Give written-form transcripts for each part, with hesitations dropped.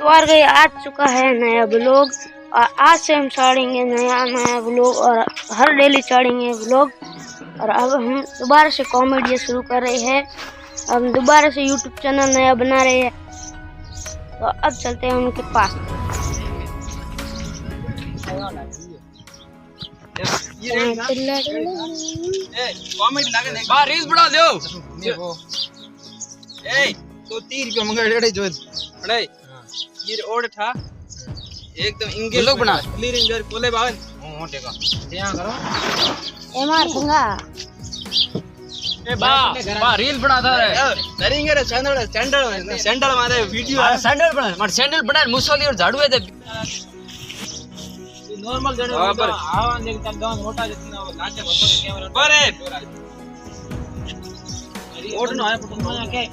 तो आ गई आ चुका है नया ब्लॉग और आज से हम चढ़ेंगे नया ब्लॉग और हर डेली चढ़ेंगे ब्लॉग। और अब हम दोबारा से कॉमेडी शुरू कर रहे हैं। अब दोबारा से यूट्यूब चैनल नया बना रहे हैं, तो अब चलते हैं उनके पास। रील्स बना दो। तो 3 रुपया मंगा रेड़े जो अरे ये ओड था एकदम इंग्लिश लोग बना क्लियर इंजर बोले बावन मोटे का यहां करो ए मार संगा ए बा रील बना था करेंगे रे सैंडल मारे वीडियो सैंडल बना मुसोली और झाड़ू है नॉर्मल जड़े आवा देख तब दान मोटा जितना नाचे कैमरा अरे ओड ना है पुटना क्या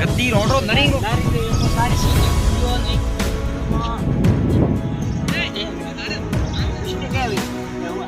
गद्दी रोडो नरिंगो सारी वीडियो नहीं